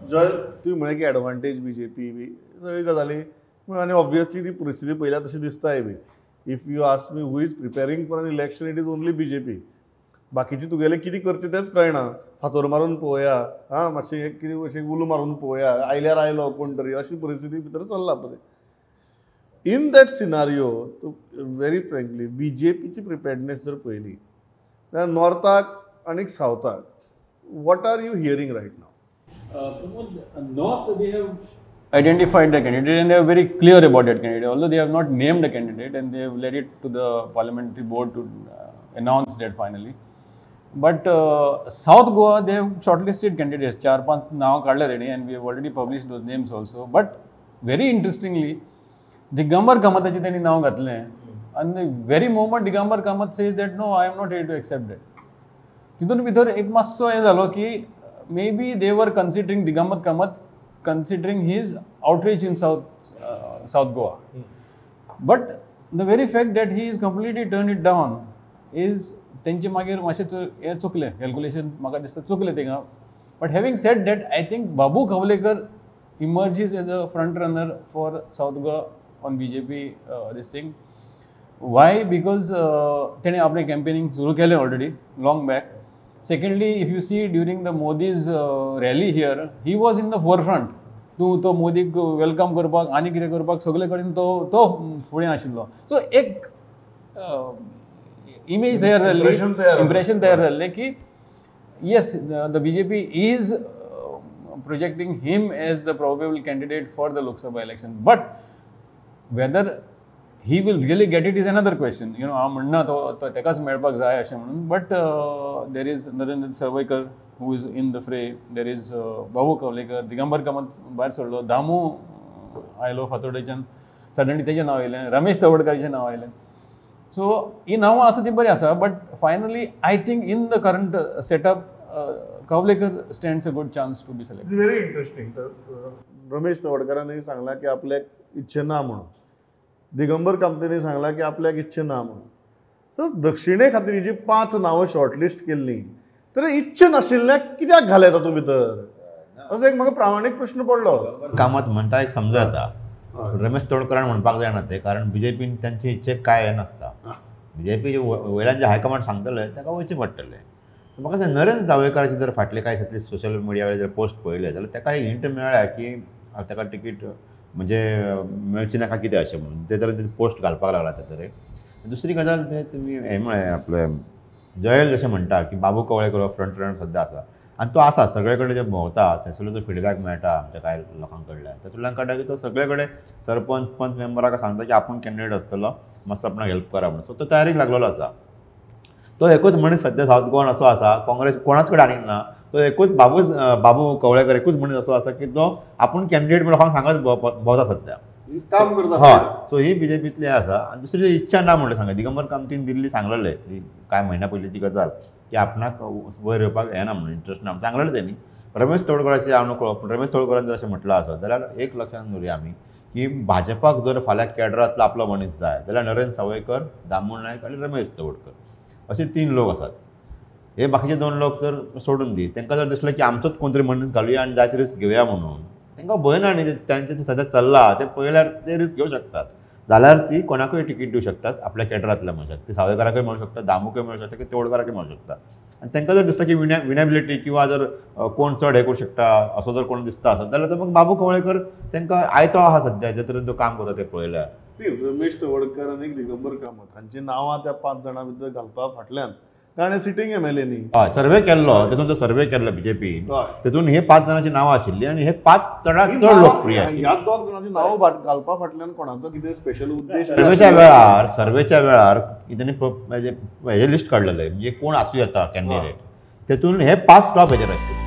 जय तुम्ही म्हणे की ॲडव्हान्टेज बीजेपी बी सगळी गजाली आनी ऑब्वियसली ती परिस्थिती पळयल्यार तशी दिसताय बी. If you ask me who is preparing for an election it is only BJP. बाकीचे तुगेले कितें करचे तेच कळना. फातर मारून पळोवया, हां मातशें कितें अशें उलो मारून पळोवया, आयल्यार आयलो कोण तरी, अशी परिस्थिती भितर चल्ला पळय. In that scenario very frankly बीजेपीची प्रिपेर्डनेस जर पळयली जाल्यार नॉर्थाक आनी सावथाक what are you hearing right नाव? North, they have identified the candidate and they are very clear about that candidate. Although they have not named the candidate and they have led it to the parliamentary board to announce that finally. But South Goa, they have shortlisted candidates. 4-5 नाव काढले त्यांनी and we have already published those names also. But very interestingly, Digambar Kamathचे त्यांनी नाव घातले and the very moment Digambar Kamath says that no, I am not ready to accept that. तिथून भितर एक मातसो हे झालो की maybe they were considering Digambar Kamath considering his outreach in South Goa. But the very fact that he is completely turned it down is त्यांचे मागीर मातशें हे चुकले कॅल्क्युलेशन म्हाका दिसता चुकले थिंगा. But having said that, I think Babu Kavlekar emerges as a front runner for South Goa on BJP this thing. Why? Because तेणे आपले campaigning सुरू केले already long back. Secondly, if you see during the Modi's rally here, he was in the forefront. तो मोदीक welcome करपाक आनी कितें करपाक सगळे कडेन तो फुडें आशिल्लो. सो एक इमेज तयार जाल्ली, इम्प्रेशन तयार जाल्लें की yes, the BJP is projecting him as the probable candidate for the Lok Sabha election. But whether he will really get it is another question. You know, हांव म्हणना तो तेकाच मेळपाक जाय अशें म्हणून. But there is Narendra Sarvaikar who is in the fray. There is Babu Kavlekar, Digambar Kamath भायर सरलो, दामू आयलो फातोर्डेच्यान, सडनली तेजें नांव आयलें, रमेश तवडकराचें नांव आयलें. सो ही नांवां आसा ती बरी आसा. But finally I think in the current setup Kavlekar stands a good chance to be selected. Very interesting. Ramesh तवडकरांनी सांगला की आपल्याक इच्छे ना म्हणून. दिगंबर कामतेनी सांगला की आपल्याक इच्छे ना म्हणून. सो दक्षिणे खातीर ही जी 5 नांवां शॉर्टलिस्ट केल्ली तर इच्छे नाशिल्ल्याक कित्याक घाले तातूंत भितर असो एक म्हाका प्रामाणीक प्रश्न पडलो. कामत म्हणटा एक समजा येता, रमेश तवडकरान म्हणपाक जायना ते, कारण बीजेपीन त्यांचे इच्छेक काय हे नासता. बीजेपी वयल्यान जे हायकमांड सांगतले ताका वयचें पडटलें. म्हाका सांग नरेंद्र सावयकराचे जर फाटले कांय दिसांतले सोशल मिडियावर जर पोस्ट पळयले जाल्यार ताका एक हिंट मेळ्ळ्या की ताका तिकीट म्हणजे मेळची नाका कितें अशें म्हणून ते तरेन पोस्ट घालपाक लागला ते तरेन. दुसरी गजाल ते तुमी हें म्हळें आपले जयल जशें म्हणटा की बाबू कवळेकर हो फ्रंट रनर सद्या आसा आनी तो आसा सगळे कडेन जे भोंवता थंयसरलो जो फिडबॅक मेळटा आमच्या कांय लोकां कडल्यान तातूंतल्यान कळटा की तो सगळे कडेन सरपंच पंच मेंबराक सांगता की आपूण कॅन्डिडेट आसतलो, मातसो आपणाक हेल्प करा म्हणून. सो तो तयारीक लागलेलो आसा. तो एकूच मनीस सद्या सावथ गोवान असो आसा, काँग्रेस कोणाच कडेन आनीक ना. तो एकूच बाबू कवळेकर एकूच मनीस असो आसा की तो आपूण कॅन्डिडेट म्हणून लोकांक सांगत भोंवता सद्या काम करता. हय. सो ही बीजेपीतली आसा. आनी दुसरी इच्छा ना म्हणलें सांगलें. दिगंबर कामतीन दिल्ली सांगलेलें कांय म्हयन्या पयलींची गजाल की आपणाक वयर येवपाक येना म्हणून इंट्रस्ट ना सांगलेलें तेणी. रमेश तवडकराचें हांव नकळो, पूण रमेश तवडकरान जर अशें म्हटलं आसत जाल्यार एक लक्षांत दवरुया आमी की भाजपाक जर फाल्यां कॅडरांतलो आपलो मनीस जाय जाल्यार नरेंद्र सावयकर, दामू नायक आनी रमेश तवडकर असे 3 लोक आसात. हे बाकीचे 2 लोक जर सोडून दी, तांकां जर दिसलें की आमचोच कोण तरी मनीस घालुया आनी जायते रिस्क घेवया म्हणून, तांकां भंय ना न्ही. तांचें सद्या चल्ला ते पळयल्यार ते रिस्क घेवं शकतात. जाल्यार ती कोणाकूय तिकीट दिवं शकतात आपल्या कॅडरांतल्या मनशाक. ती सावयकाराकूय मेळूं शकता, दामूकूय मेळूं शकता, की तवडकराकूय मेळूं शकता. आनी तांकां जर दिसता की विनेबिलिटी किंवा जर कोण चड हे करूं शकता असो जर कोण दिसता आसत जाल्यार तो मग बाबू कवळेकर तांकां आयतो आहा सद्या जे तरेन तो काम करता ते पळयल्यार. रमेश तवडकर आनी दिगंबर कामत हांची नांवां त्या 5 जाणां भितर घालपा फाटल्यान ताणें सिटींग एमएलएनी हय सर्वे केल्लो. तेतून तो सर्वे केल्लो बीजेपी. तेतून हे 5 जाणांची नांवां आशिल्लीं आनी हे 5 चडांत चड लोकप्रिय आशिल्लीं. ह्या 2 जाणांची नांवां घालपा फाटल्यान कोणाचो कितें स्पेशल उद्देश? सर्वेच्या वेळार तेणी हेजे लिस्ट काडलेलें म्हणजे कोण आसूं येता कॅन्डिडेट, तेतून हे 5 टॉप हेजेर आशिल्ले.